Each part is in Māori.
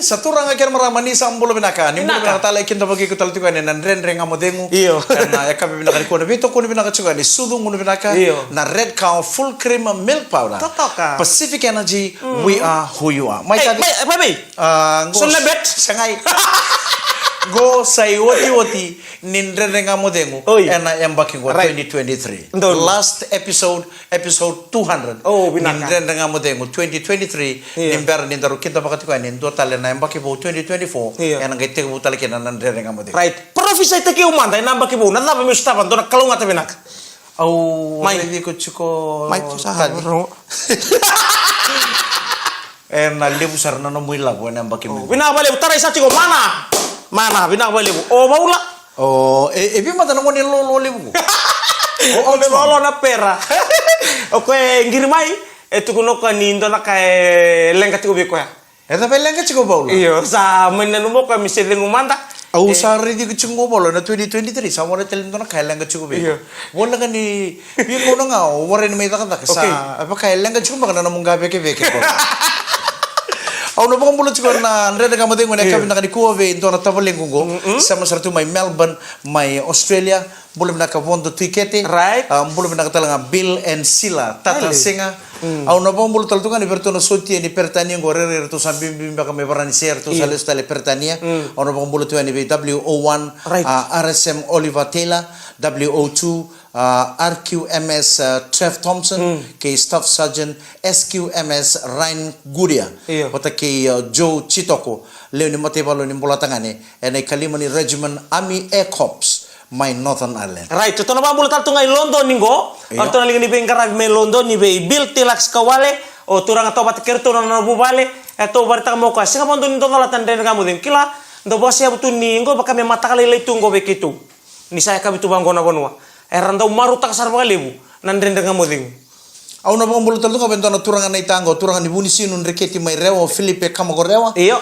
satu orang akhir meramani sambulo binaka. Ni mulu binaka tala ikin tabagi kutal tu kan nan ren ngamodengu. Iyo. Karena eka binaka ko na bito ko binaka juga ni sudung mulu binaka. Iyo. Na red cow full cream milk powder. Totoka. Pacific Energy, we are who you are. Mai baby. Sulebet. Sangai. Go say oti nin ren ngamodengu. Ena yang baki go 2023. Last episode 200. Oh, binaka. Nin ren ngamodengu 2023. Nimber nin daru kita bakati ko nin do tale na yang baki bo 2024. Ena gete bo tale kena nan ren ngamodengu. Right. Profisa ite ki umanda ina baki bo na ba mi stapa do na kalunga ta binaka. Au mai ko chuko. Mai sa Ena lebu sarna no muila bo na baki bo. Binabale utara isa chiko mana? Mana binabale bo. Oh baula. Oh, ebi mata no ngoni lo lebu. Oh, lo na pera. Oke, ngirimai itu kuno kan indo na kae lenga tiko beko ya. Eta pelenga chiko baula. Iyo, sa menenu mo ka misele ngumanda. Au sari di chungo baula na 2023 sa wala telin na kae lenga chiko beko. Wala kan ni bi ko na nga wala ni may takata sa apa kae lenga chiko ba na munga beke beke ko. Au no bang bulat chiko na red nga mo dengo na kabi na ni ko ve into na tabaling ko sama sartu may Melbourne, may Australia, bulem na ka vondo tikete. Right. Bulem na ka talanga Bill and Sila tata singa. Au no bang bulat taltunga ni berto no soti ni pertania ngorere to sambi bimba ka me barani ser to sales tale pertania. Au no bang bulat ni WO1 RSM Oliver Taylor, WO2 RQMS Trev Thompson, ke Staff Sergeant SQMS Ryan Gudia, wata ke Joe Chitoko, leo ni mate balo ni mbola tangane, enai kalimani Regiment Army Air Corps, my Northern Ireland. Right, to na ba mulu tal tungai London ningo, to na lingi ni bengara me London ni be Bill Tilax Kawale, o turang to bat kerto na bubale, eto barita mo ka, singa mondo ni to na tande ngamu din kila, ndo bosi abutu ningo baka me mata kali le tungo bekitu. Ni saya kabitu bangona bonua. Eranda umaru tak sarba lebu nan renda ngamoding. Au na bang bulu talu kabento na turangan na itango turangan ni bunisi nun reketi mai rewa Filipe Kamagorewa. Iyo.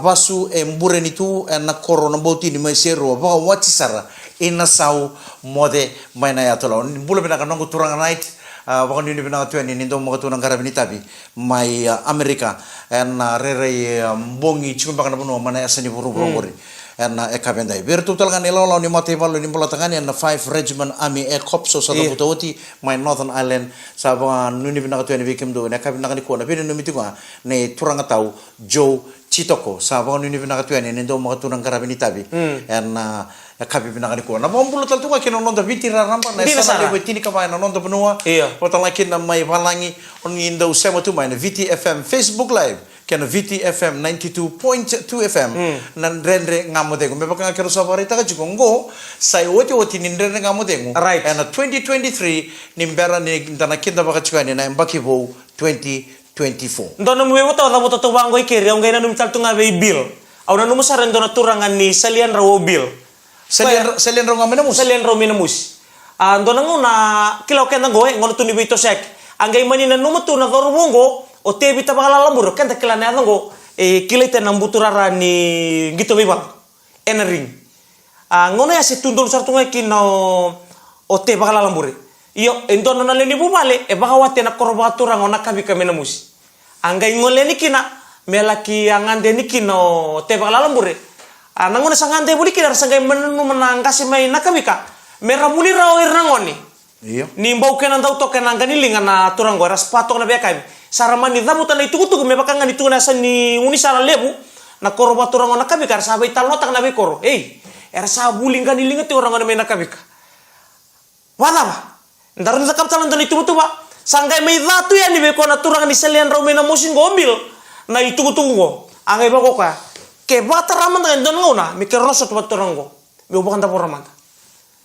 Vasu embure ni tu na koro na bauti ni mai seru ba wati sara ina sau mode mai na yatola. Bulu bena kanongo turangan night bakon ni bena tu ni ndo mo tunang karabini tabi mai Amerika na rere mbongi chukun bakana bono mana asani buru buru. Na ekabendai bertu talgan elolo ni mate balo ni bola tangani na 5 Regiment Army Air Corps so satu putawati my Northern Ireland sabang nuni bina katu ni bikim do na kabina kani ko na bina numi tunga ne turanga tau Joe Chitoko sabang nuni bina katu ni ndo mo katu nang karabini tabi na kabi bina kani ko na bombulo tal tunga kino nonda vitira rampa na sa na betini ka na nonda benua potalakin na may balangi on indo sema tu mai na VTFM Facebook live kena VTFM 92.2 FM nan rendre ngamodengu mebaka ngakero sabarita ka jukongo sai oti nin rendre ngamodengu right and 2023 nimbera ni ndana kinda baka chukani na mbaki bo 2024 ndono mwe wota wata wata wango ikeri au ngaina numtal tunga be bill au nanu musaren dona turangan ni salian rawo bill salian rawo minamus ndona nguna kilo kenda goe ngono tuni bito sek angai mani na numatu na dorwongo o te bita bakala lambur kan takila na ngo kilite nang buturara ni gito biba enering ngono ya setundul sartunga kino o te bakala lambur iyo endono na leni bubale bakawate na korbatura ngona kabika menamus angai ngole ni kina melaki angande ni kino te bakala lambur nangona sangande buli kina sangai menenu menangkasi mai nakabika meramuli rawo irnangoni iyo ni mbau kenan tau to kenan ganilinga na turang gora spatok na bekai saramani damu tanai tugu me bakanga ni tuna sani uni sara lebu na korba turang na kabika sabai talotak na bekoro era sabuling ganilinga ti orang na me na kabika wala ba ndaron sa kaptalan tanai tugu ba sanggai me datu ya ni beko na turang ni selian raw me na musin gombil na itugu go angai ba ko ka ke bataraman tan don ngona mi kerosot ba turang go me ubakan ta poramanta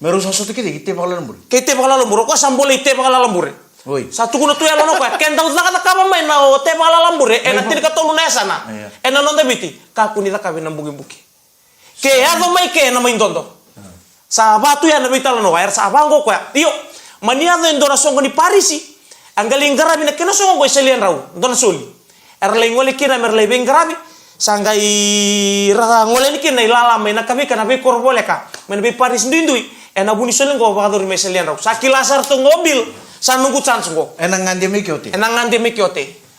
merusa soto kite bakala lembur kite bakala lembur ko sambole ite bakala lembur oi satu kuno tu yalo no kwa kenda uzaka kama mai na o te bakala lembur ena tin ka tolu na sana ena nonda biti ka kuni ta kabe na bugi ke ya do mai ke na mai ndondo sa batu ya na bitala no air sa bango kwa iyo mania do ndona songo ni parisi angali ngarabi na kena songo selian raw ndona soli erle ngole kina merle bengarabi sangai ra ngole ni kina ilala mai na kabe kana be korbole ka men be paris ndindui ena buni soli ngo bakador meselian raw sakilasar to ngobil sanunggu chance ngo enang ngande me kyote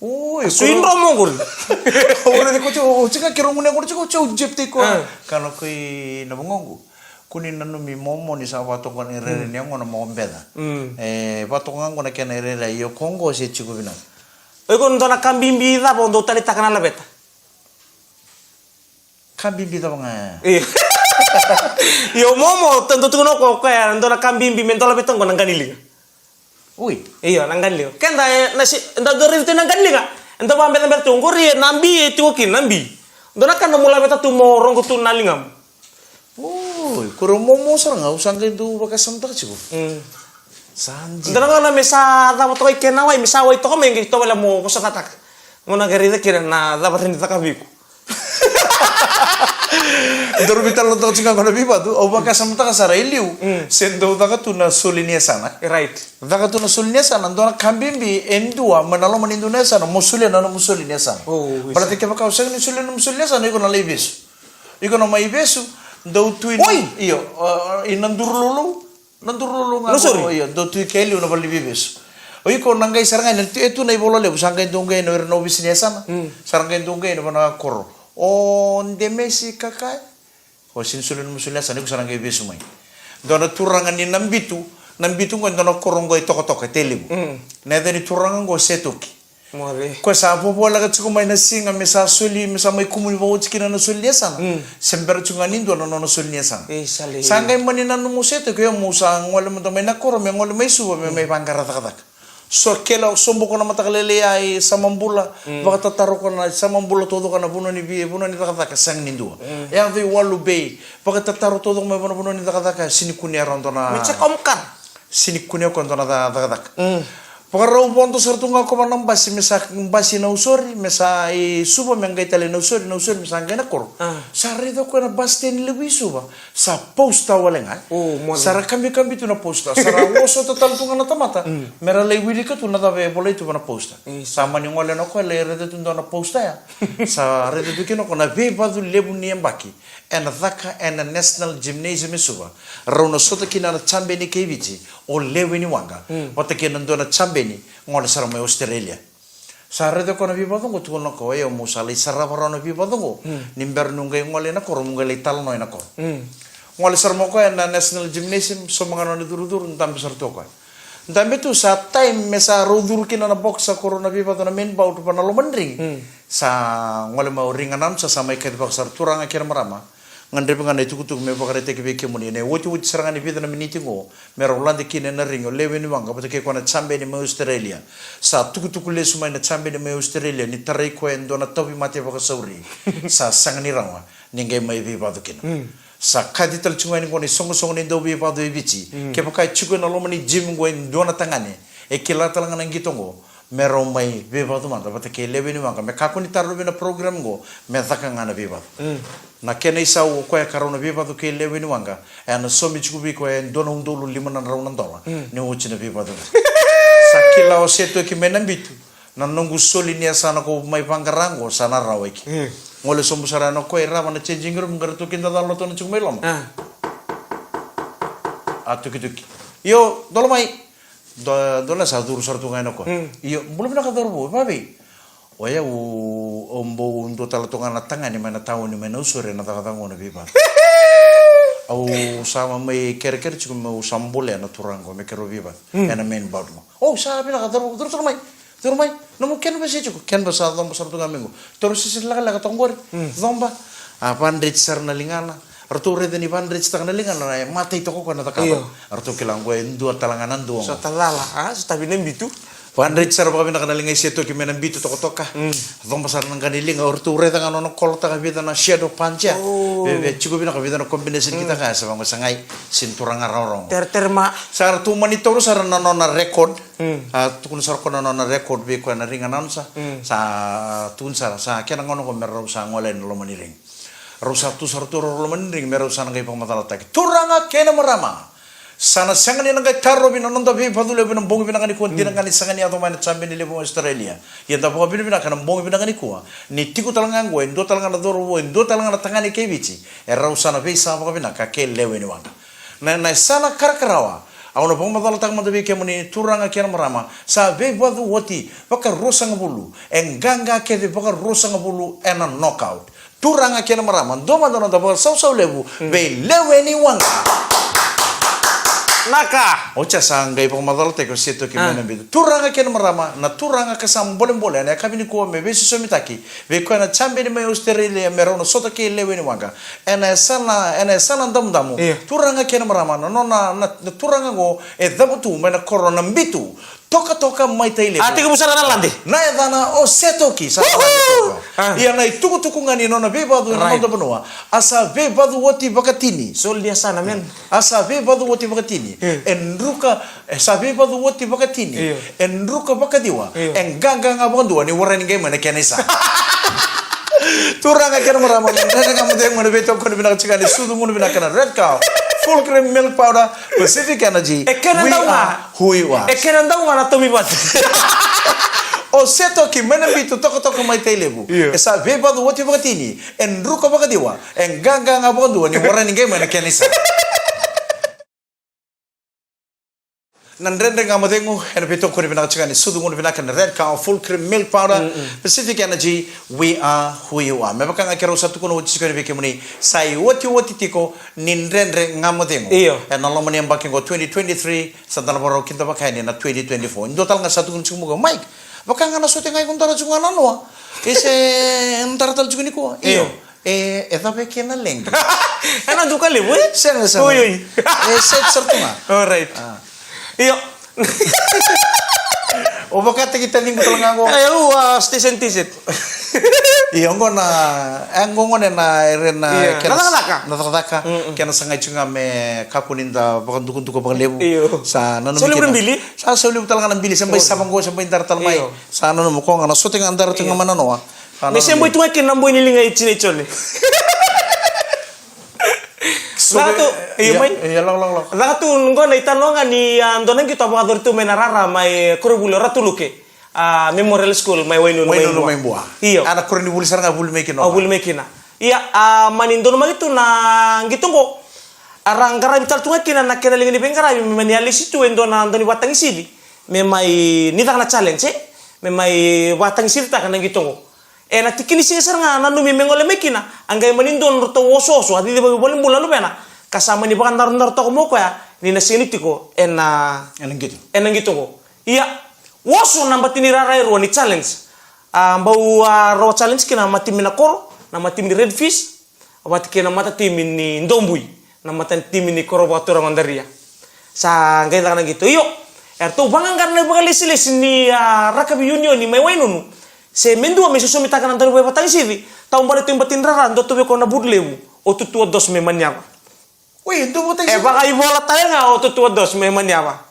Oi, Suindro mongol. Ora de ko chika kiro mune ko chiko jepte ko. Kana koi na bongongo. Kuni nanu mi momo ni sa wato ko ni rere ni ngona mo mbeda. Wato ngango na kena rere yo Kongo se chiko bina. Ego ndona kambimbi da bondo tali takana la beta. Kambimbi da banga. Yo momo tentu tuno ko kaya ndona kambimbi mentola betong ko nangkanili. Ui, Iya, nangkanili. Kenda nasi nda dori tu nangkanili ka. Enda ba mbeta mbeta ngori nambi etiwoki nambi. Ndona kan mula beta tu morong ko tu nalingam. ui, kuro momo saranga usang itu bakasam tak chiko. Sanji. Ndona na mesa da boto kai kena wai mesa wai to mengi to wala mo ko sa tatak. Ngona gerida kira na da batin takabiku. Doro bitar lo tau chika kono biba tu, au bakasam tak sara iliu. Sendo taka tu na sulinia sana. Right. Taka tu na sulinia sana, ndona kambimbi endua manalo man Indonesia na musulia na musulinia sana. Oh, Berarti kaya kau sang ni sulinia na musulinia sana iko na leibesu. Iko na maibesu, dau tu iyo, inandurululu nga. Nusuri? Iyo, dau tu keliu na bali bibesu. O iko nangai sarangai nanti etu na ibola lebu sangai dungai no erno bisinia sana. Sarangai dungai no bana koro. O ndemesi kakai. O sinsulin musulia sana iko sarangai besu mai. Dona turangan ni nambitu ngon dona korongo toko telibu. Na ni turangan go setoki. Mare. Ko sa popo la ka mai na singa me sa suli me sa mai kumuni ba utskina na suli sana. Sember chunga nindo no suli sana. Sale. Sangai mani na no museto ko mo sa ngole mo mai na koro me ngole mai suba me mai pangkara tak. So kela sombo ko na matakalele ay sa mambula baka tataro ko na sa mambula todo ka na buno ni tak sang nindo. Yang di walu bay baka tataro todo mai buno ni tak sinikunya rondo na. Mecha komkar. Sinikunya ko na tak. Pagkaraw po ito sa tunga ko man ng basi na usori, mesa suba menggay tali na usori, mesa angay na koro. Sa rito ko na basti niliwi suba, sa posta wala nga. Sara kami tu na posta, sara woso total tunga na tamata, mera laiwili ka tu na tabi boleh tu na posta. Sama ni ngole na ko, le rito tu na posta ya. Sa rito tu kino ko na beba tu lebu ni mbaki. En dhaka en national gymnasium suba. Rauna sota kina na chambe ni kevici, o lewe ni wanga. Wata kina ndo na chambe ni ngol sara mai Australia. Sare de kono biba dongo tu kono ko e mo sala sara barano biba dongo. Nimber nungai ngol na koro ngai tal no na koro. Ngol sara mo ko na national gymnasium so mga no dur ndam sar to ko. Ndam tu sa time mesa rodur kina na box sa corona biba to na men ba tu panalo mandring. Sa ngol mau ringanan sa samai ket box sar turang akir marama. Ngandre pengan itu kutuk me bakare teke beke muni ne wuti serangan di bidana miniti ngo mera ulande kine na ringo lewe ni wanga patake ko na chambe ni me Australia sa tukutuku le sumai na chambe ni me Australia ni tarai ko endo na tawi mate baka sauri sa sangani rawa ningai mai bi badu kina sa kadital chungai ni ko ni songo ni do bi badu ibici ke pakai chuko na lomani gym ngo endo na tangane e kila talanga ngitongo mero mai bi badu manda patake lewe ni wanga me kakuni tarlo bina program ngo me takanga na bi badu na kena isau ko e karona biba do ke lewe ni wanga e na somi chubi ko e dona undulu $5 rauna ni uchi na biba do sakila o seto ki menambitu na nungu soli ni sana ko mai pangarango sana rawe ki ngole somu sarano ko e rama na changing room ngar to kinda dalo to na chumai lom atu ki yo dolo mai dola sa duru sartu ngai no ko yo belum na ka dorbo babi Oya ombo undo tala tonga na tanga ni mana tahu ni mana usure na tanga tanga na biba. Au sama mai ker chiku mau sambole na turango me kero biba. Ena main badmo. Oh sa bila ka terus mai. Terus mai. Namu ken ba chiku ken ba sa dom sa tunga mengo. Terus sis laga tongor. Domba. Apan rich sar na lingana. Artu rede ni pan rich tanga na lingana na mate to ko na takaba. Artu kilang ko dua talanganan duang. Sa talala sa tabi ng bitu. Pan rich sar ba kami nakanalinga seto ki menan bitu toka. Dom pasar nang kanilinga ortu rede tanga no kol tanga bida na shadow panja. Be chiku bina ka bida na combination kita ka sa mga sangay sinturang arorong. Terma. Sar tu monitor sar na record. Tu kun sar ko na record be ko na ring announce sa tun sar sa kena ngono ko merro sa ngolen lo maniring. Rosa tu sar tu lo maniring merro sa ngai pangmatala tak. Turanga kena marama. Sana sangani nang tarro bina nonda bi padule bina bongi bina kani kuan dinang kani sangani ato mana champion ni lebu Australia. Yanda po bina bina kana bongi bina kani kuan. Ni tiku talangan go endo talangan doro go endo talangan tangani ke bici. Era usana be sa po bina ka ke lewe ni wanga. Na sana karakarawa. Auna pong madal tak madabi ke muni turanga kian marama sa ve badu woti baka rosanga bulu enganga ke de baka rosanga bulu ena knockout turanga kian marama doma dona da baka sau lebu be leweni wanga Naka. ocha sangai pong madal te ko sito ki mena bidu turanga kian marama na turanga kasam bolem na kabini ko me be so mitaki ve ko na chambe ni me usterele merono sota ke leweni wanga ena sana damu turanga kian marama no na turanga go dabutu mena corona bitu toka mai taile Ati ko busara na landi. na edana o setoki sa ia na tuku ngani nona bebadu na nonda benua asa bebadu woti bakatini Sol dia sana men. asa bebadu woti bakatini enruka asa bebadu woti bakatini enruka bakadiwa enganga ngabondua ni warani game na kenesa turanga kena marama na kamu deng mana beto kono bina chikani sudu mun bina kana red cow full cream milk powder Pacific Energy we are who you are Ekeranda ngana to mi bat. o seto ki mena bitu toko mai telebu esa beba do woti bakatini en ruka bakadiwa en ganga ngabondu ni warani game na kenisa nan rende ngamadengu en beto ko bina chikani sudu mun bina kana red cow full cream milk powder Pacific Energy we are who you are mebaka ngakero satu kono woti chikani beke muni sai woti tiko nin rende ngamadengu en alomani ambake go 2023 sadala baro kinta bakani na 2024 in total nga satu kono chumugo mike baka nga nasuti ngai kuntara chunga nanwa ese entara tal chugini ko eta peke na leng Ana duka lebu. sen Uy. set sertunga Alright. Iyo. o baka kita ning betul nga ko Ayo station tisit. iyo ngona angongone na erena Nataka. kena sangai chunga me kakuninda baka dukun baka lebu Iyo. sa nanu Soli udah bili? sa soli betul nga bili sampai sabango sampai intar talmai Iyo. sa nanu mo ko nga nasuti nga andar tunga mananoa Nese mboy tunga kin namboy nilinga ichine chole. Lato, iya main. iya long Lato ngona itanonga ni andona kita bakador tu menarara mai kurubulo ratuluke. Memorial School mai wainu main buah Iyo. anak kurang dibuli sarang buli mekin Oh, buli mekina. Iya, manindono magitu na gitungo. Arang gara bital tunga kina na kena lingi bengara memani alisi tu endona andoni watang sidi. Memai nita kana challenge memai watang sidi ta kana gitungo. Na tikini singa saranga nanu memengole mekina anggai manindon roto wososo adi de boleh bulan lu pena kasama ni bakan narun to mo ko ya ni na sinitiko enang gitu ko iya woso namba tini rarai ro ni challenge bau ro challenge kina mati minakor na mati ni red fish awat kina mata tim ni ndombui na mata tim ni korobatura mandaria sa ngai kana gitu yo erto bangang karena bakal lesi ni rakabi union ni mai wainunu se mendua me susu mitakan antara bapa tang sivi taum bale tu batin rara ndo tu ko na budlewu o tu tua dos me manyava wih itu boteng baka i bola talenga o tu tua dos me manyava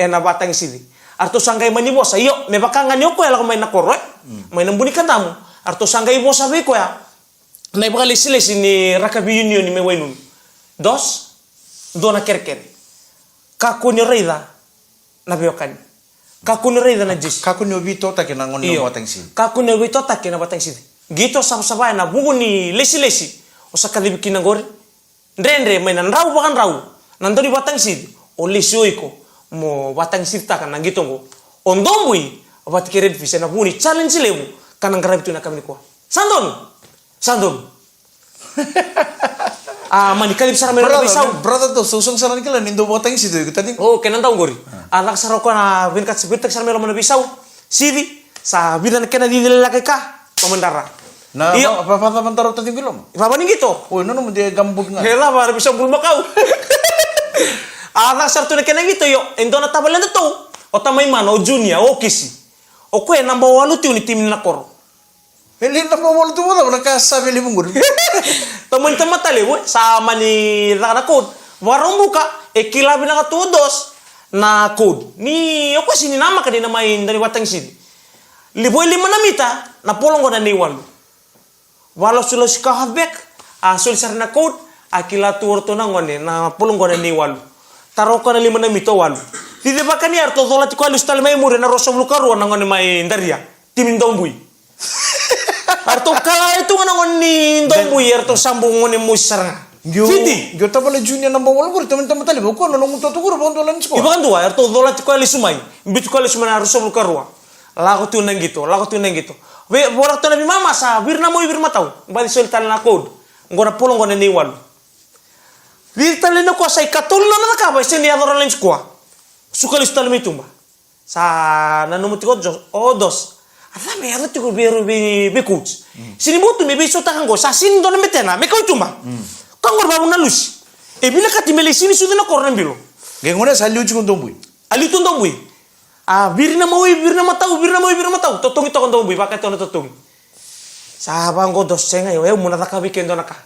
na batang sivi arto sanggai mani bosa yo me baka ngani ko ya main nakoro main nambuni kantamu arto sanggai bosa be ko ya na baka lesi ni rakabi union ni me wainun dos dona kerken kako ni reida na beokani Kakune rei na jis. kakune obito ta kena ngoni batang si Kakune obito ta kena batang si. Gito sama na bugu ni lesi. O sakadi bikina gori. Ndrendre mainan rau bakan rau. Nandoni batang si. O lesi oiko. Mo batang si ta kana gitu ngo. Ondombui abat keret visa na buni challenge lebu kanang garab tu na kami ko. Sandon. Mani kalib sara mero bisau. brother to susung saran kila nindo batang si tu tadi Oh, kenan tahu gori. Anak saroko na binkat sebitak sara mero mana bisau. Sidi sa bidan kena di lelaki ka pemendara. na apa mantaro tadi belum Apa nih gitu? oh nono dia gambut nga Hela baru bisa bulma kau. Anak sarto na kena gitu yo. Endona tabalan to. O tamay man o junior o kisi. O kwe namba walu ti ni tim na kor. Eli na mo tu mo na kasa beli mungur Teman-teman tali we sama ni rana kod. Warung buka ekila binaka tudos na kod. Ni o sini nama ka di namain dari watang sini. Liboy lima na mita na polong ko na ni walu. Walau sulo si kahabek sul sarna kod akila tuorto na ngone na polong ko na ni walu. Taro ka na lima na mito walu. Tidak bakal ni arto dola ti kualis tal mai mure na rosa lukaru na ngone mai ndaria. Timin dombui. Arto kala itu ngone ni dombui arto sambung ngone musaranga. Fiti. Gyo tabale junior number 1 guru teman-teman tali ko no nung toto guru bon dolan sko. Iba kan tua, erto dola ko ali sumai. Bit ko ali sumai harus sebul karua. Lago tu nang gitu. Borak tu nabi mama sa birna mo birma tau. Bali sultan na code. Ngora pulong ngona ni walu. Virta leno ko sai katullo na ka ba sini adora lens ko. Sukali stal mitumba. Sa nanumuti ko dos. Ala me ado tiko bero be coach. Sini mutu me biso takango sa sini dona metena me ko tumba. Kangor ba na lus. E bila kati mele sini sudu na korna bilo. Gengona sa liu chukon dombui. Ali tu dombui. Birna matau. Totongi to dombui pakai to totongi. Sa bango dos senga yo muna taka weekend dona ka.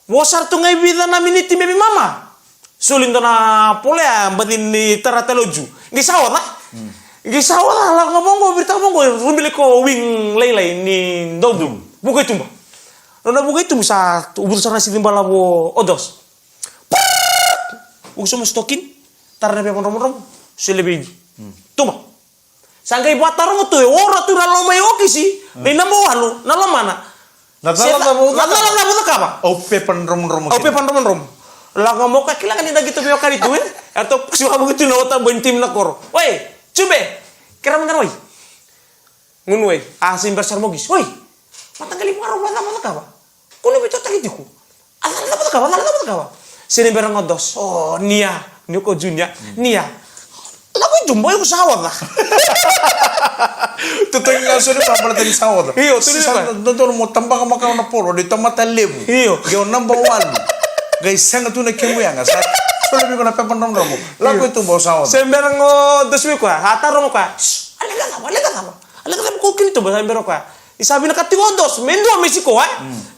Wosar tu ngai vida na miniti me mama. Sulin dona polea badin ni tarateloju. Ngi sawat lah. Gisawa lah ngomong berita ngomong rumile ko wing laylay ni dodu buka itu mbak nona buka itu bisa ubur sana si timbala bo odos buka semua stokin tarne pe rom selebih tuh sangkai batar ngotu ora tu na lomay oki si may namo halu na mana nadala na kaba ope pan rom laga mo ka kailangan nila gitu biyo kari tuin atau suka begitu na otak bentim na koro woi Cube, kira bentar woi. Ngun woi, asim besar mogis. Woi, mata kali marah mata kawa. Kono beto tak itu ku. Ala mata kawa. Sini berang ngodos. Oh, nia, nyuko junya, nia. Lagu jumbo yo sawat lah. Tutong nga suri pa tadi sawat. Iyo, tu Nonton mo tambang maka na polo di tamata lebu. Iyo, yo number 1. Guys, sanga tu na kemu yang asat. Lebih kena pepan rom lagu itu bawa sawat sembarang dos minggu hata rom ka alega sama ko kini to ba sembarang ka isabi na kati dos mendo Mexico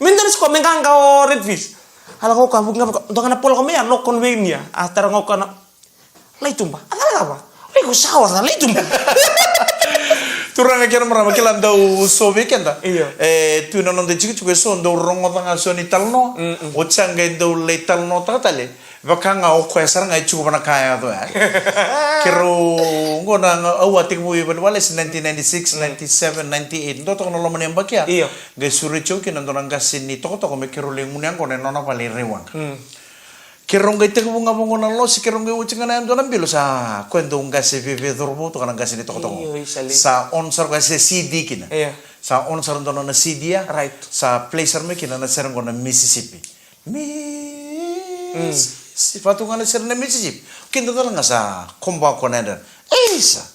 mendo Mexico mengang ka red fish hala ko ka bukan to kana polo kami ya no convenia atara ko kana lai tumba ala ba ai ko sawat lai tumba turang kira marama kilan dau so weekend iya tu non de chiku so ndo rongo tanga so ni talno o changa ndo le talno tatale vakanga o kwesar ngai chuku bana kaya to ya kiro ngona awati bu ibn wale 1996 97 98 ndo to no lomane mbakia iya ge suri choki ndo nanga sini to me kiro le munyang kone nona pale rewang kiro ngai te bunga bunga lo si kiro ngai uchinga na ndo nambilo sa kwendo nga se vive dorbo to kana sini to sa onsor ga se CD kina iya sa onsor ndo na CD ya right sa placer me kina na serang na Mississippi si patungan serna Mississippi kinto nga sa komba konenda isa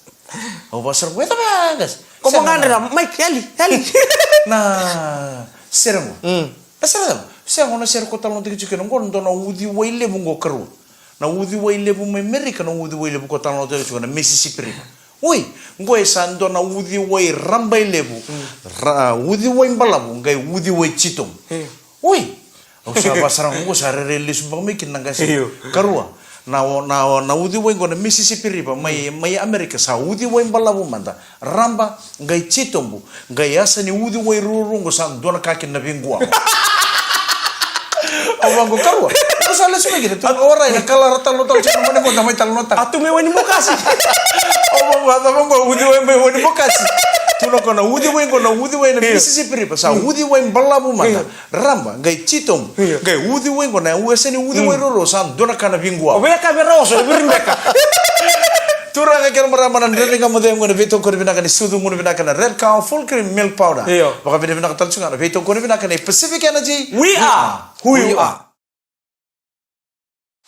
o basar gue ta bagas komba kanera Mike heli na serang serang na ser ko talon tiki chikeno ngondo na udi waile bungo karu na udi waile bu me America na udi waile bu ko talon tiki chikeno Mississippi oi ngoe sando na udi wai rambai lebu udi wai mbalabu ngai udi wai chitom oi o sa basarang ngo sa release ba may kinangasi karua na udi wai ngona Mississippi riba may America sa udi wai mbalabu manda ramba ngai chitombu ngai asa ni udi wai rurungo sa dona kakin na bingwa awango karua sala sima gitu tu orang yang kalau rata lo tahu cuma mana pun namai tal nota atu me wani mukasi awango udi wai me wani mukasi tu no kona udi wai na Mississippi riba sa udi wai mbalabu manda ramba ngai chitom ngai udi wai ngona uasa ni udi wai roro sa dona kana bingwa obe ka beroso birimbeka turang agar meramanan red kamu deh ngone beto kone binakan sudu ngone binakan red cow full cream milk powder baka binakan tal sunga beto kone binakan Pacific Energy we are who you are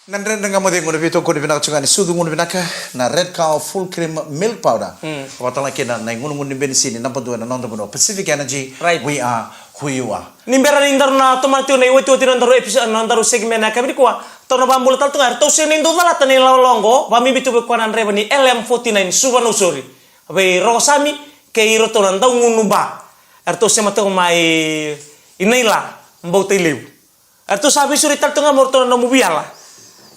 nan red kamu deh ngone beto kone binakan sunga sudu ngone binakan na red cow full cream milk powder watala kena na ngone bensin nampa dua na nonton bono Pacific Energy we are who you are nimberan interna tomati na iwati nandaru episode nandaru segmen na kabri kwa tono bambul tal tungar to senin do dala tani longo bami bitu be kwanan rebani LM49 subanu sori be rosami ke iro to nanda ngunuba erto semato mai inaila mbau teilew erto sabi suri tal tungar morto na mubiala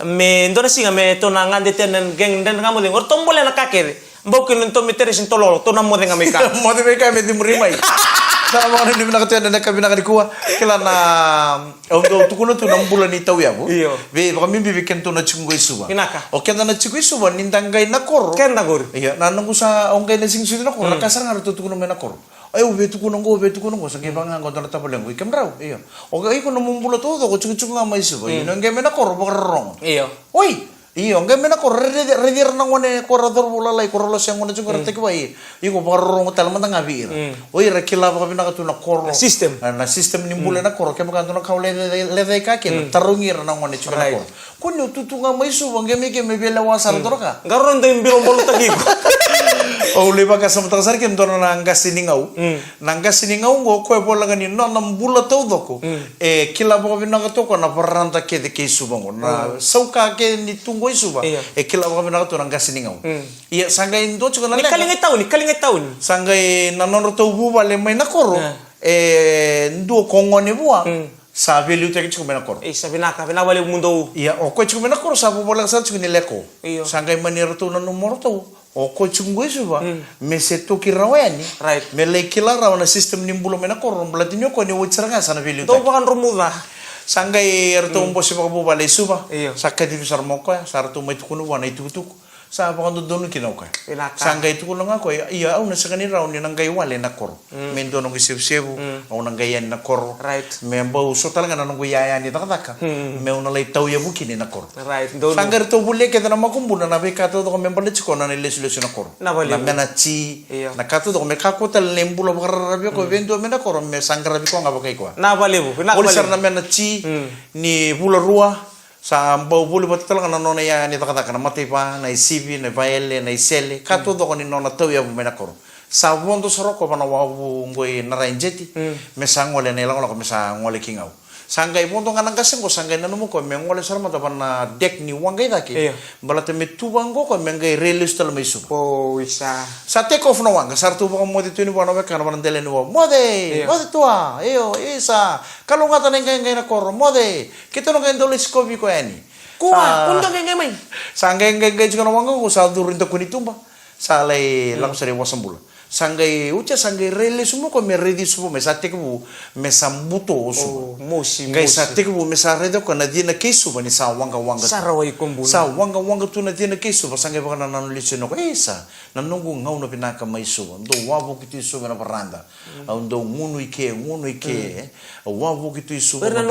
me ndona singa me to na ngande tenen geng den ngamu lengor tombole na kakere mbau kin to metere sin tololo to na modenga meka modenga me dimrimai Na mga ni mina katuan na kami nakadikuha. Kila na ang tukuno tu 6 bulan ni taw yabo. Iyo. Be baka mimbi bikin tu na chunggoy suba. Pinaka. O kaya na chunggoy suba nindangay na koro. Ken na gor. Iya, nanong sa ongkay na singsudo na koro. Nakasar nga tu tukuno na koro. Ay, betu kuno go sa kibang ang kontra tapaleng ko ikam raw. Iyo. O kaya ko namumbulo todo ko chung nga may suba. Iyo, ang game na koro bakarong. Iyo. Oy, iyo, ang game na koro redir nang wane korador bulalay korolos yang wane chung rete ko ay. Iyo ko bakarong talaman nga biir. Oy, rakila ba na katuna koro. System. Na system nimbula na koro kaya magkano kau leday kakin tarungir nang wane chung na koro. Kuno tutunga may suba ang game bela wasar ka. Garon tayong bilong bolo tagigo. O liba ka sa matang sarkin doon na nanggas siningaw. Nanggas siningaw ko ko po lang ni no nang bulat todo ko. Kila ko binakato ko na paranta ke de ke subang ko na sauka ke ni tunggoy suba. Kila ko binakato nanggas siningaw. Iya sangay ndo chuko na Ni kalingay taon. Sangay nanonro to buba le may nakoro. Ndo kongo ni buwa. Sa value take chuko menakoro. Sabi na ka, pinawali mundo. Iya o ko chuko menakoro sa buba lang sa chuko ni leko. Iyo. Sangay maniro to na numero to. O ko chunggoy suba me se to kirawani Right. me le kilara na system nimbulo me na koron blatinyo ko ni wutsaranga sana value Daw pa kan rumuda. sangay erto umbo si baka bubale suba Iyo. sakka di sar mo ko sar to may tukuno wana itutuk sa baka dono kinaw ka Pinaka. sangay tukuno nga ko iya au na sa kanira ni nang gaywale na kor me dono ki sebu au nang gayan na kor Right. me mbau so talaga na nang guyaya ni takataka me una lay taw yabu kini na kor Right. Daw Sanggar to bule kita na makumbuna na be kato to kami palit ko na nilesulesu na koro. Na bali. Na menachi. Iya. Na kato to kami kakutal lembulo bakarabi ko evento me na koro me sanggar ko nga bakay ko. Nabalibo. Polisar na menachi ni bula rua sa ambau bulu bat talaga na nona ya ni takataka na mati pa na isibi na vaele na isele kato to ko ni nona taw ya me na koro. Sa bondo soroko pa na wawu ngoy na ranjeti me sangole na ilang ko me sangole kingau. Sanggai punto kanang kasem ko sanggai nanu ko mengole sarma ta na dek ni wangai daki Iya. balate me tuwango ko mengai relis tal mai su Oh, isa. sa take off no wanga sartu ba mo ditu ni bono be kana ban dele ni wo mode Iya. mode tua iyo isa kalau ngata ngai na koro mode kita no ngai dolis ko bi ko ani Kuha, kundang kay may. sanggai ngai juga no wanga ko sa durin ta kuni tumba sa lai lang sare wasambula sanggai uca sanggai relis mo ko me redi subo me sa take bu me sambuto Oh, subo musi. Ngai sa tek bu mesa redo kana dia na kesu bani sa wanga Saraway kumbun. sa wanga tu na dia na kesu basangge baka na nulis no esa na nungu ngau na pinaka mai su ndo wabu kitu su na paranda ndo ngunu ike wabu kitu su Pero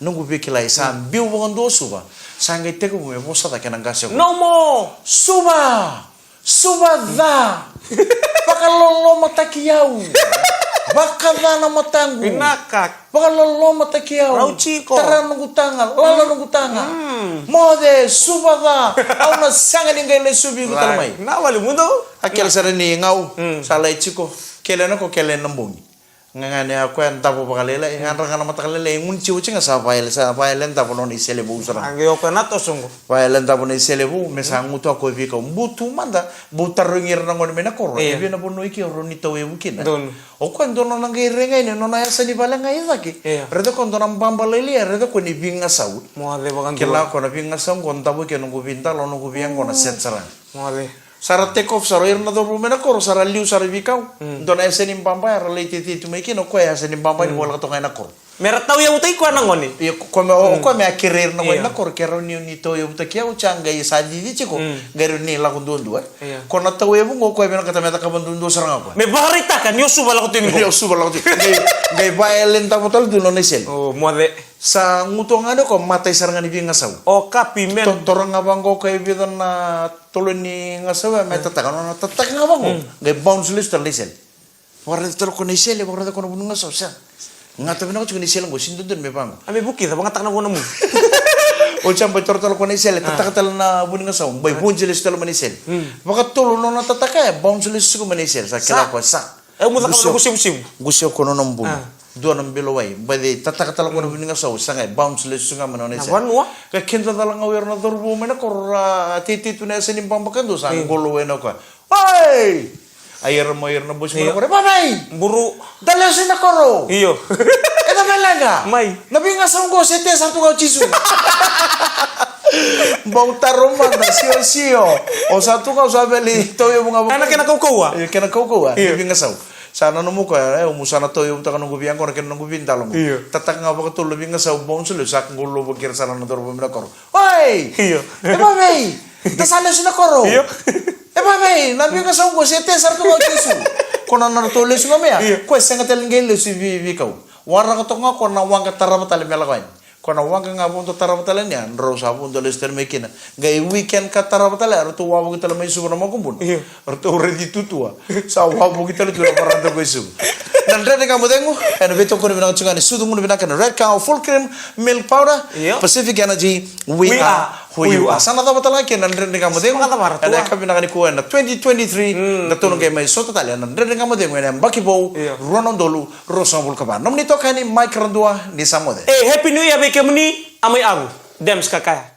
nungu bikilai sa biu baka ndo su ba sangge tek bu me bosa ta kana gasyo No mo. suba da baka lolo matakiau baka da na matangu Pinakak. baka lolo matakiau Rau chico. tara nungu tanga lalo nungu tanga mode suba da au na sanga ningai le subi ko talmai Nawali mundo. akel sare ni ngau salai chiko kele no ko kele nambungi ngangane aku en tapo bakalela ngan ranga matakalele ngunci ucinga sa file en tapo no ni sele bu sara Angyo ka nato sungo. file en tapo ni sele bu mesa nguto ko vi ko butu manda butar ngir na ngon mena koro Iya. ebi na bono iki ro ni tawe bukina Don. o ko ndono na ngai renga ni no na ya sani bala ngai zaki Iya. redo ko ndona mbamba lele redo ko ni binga sau Muade bagan kela ko na binga sau ko ndabu ke no binta lo no biang ko na set sara Muade. sara take off sara irna do rumena koro sara liu sara vikau ndona ya sani mbamba ya rele titi tu meki no ko ya sani mbamba ni bola to ngai na koro Merat tahu ya utai ko anang ngoni. Iya, ko me akirir na Iya. wala kor kero ni to yo ta kia uchanga ya saji di chiko garu ni la kundu ndu Iya. ko na tawe bu ngo ko be na kata meta ka bandu ndu sarang apa Me barita kan yo subala ko tingo. yo suba la gai violent ta botal du no nesel Oh, muade. sa nguto ngado ko matai sarang ni binga sau Oh, kapi men. torang abang ko kay bidan na tulo ni ngasawa meta ta kana ta ngabang gai bounce list ta nesel warna tero ko nesel warna ko no bunga sau sa ngata bina ko ni nesel ngo sindu dun me bang Ame buki ta bangatak na ko namu. o champa tortol ko ni sel tatatal na buning sa bay bunjelis talo manisel baka tulo no natataka bunjelis ko manisel sa kila ko sa Eh mo ta ka gusim-sim. gusyo ko no nambun do nang biloway bade tatatal ko buning sa sangay bunjelis nga manisel Nawan wa. ka kinta talang awir na dorbo mena ko titi tuna sa nimpang bakando sa golowe na ko ay ayer mo ayer na bus mo ko babay Buru. dalasin na koro Iyo. Eta melaga. May. Nabi nga sa ngo sete sa tungaw chisu. Bau taroma na sio. O sa tungaw sa beli to yung mga Anak kena kau kau. Kena kau ko. Nabi nga sa. sana no muka umusana to yung taka nunggu biang kono ken nunggu bintalo mo Iya. tatak nga baka tulo binga sa ubong sulo sak ngulo bakir sana no dorbo mina koro oi Iya. eba mei tasalo sina koro Iya. eba mei nabi nga sa ungo sete sar to kisu kono na tulis nga mea Iya. ko senga tel ngelo si vi kau warna ko to nga kono wang ka tarama tale mela koin kono wang ka nga bunto tarama tale nya ro sa bunto lester mekina gai weekend ka tarama tale ro to wabu kita mai subana mo kumbun Iya. ro to ready tutua sa wabu kita tu paranda ko isu nan rene kamu dengu en beto ko bina chungani sudu mun bina kan red cow full cream milk powder Iya. Pacific Energy we are who you are sana ta batala ke nan rene kamu dengu Semangat marah tua. ada kabina kan ko en 2023 da tono ke mai soto tale nan rene kamu dengu en bakibo Iya. ronondolu rosambul kaban nomni to kani mike randua ni samode Happy New Year be kemni amai agu. Dems kakaya.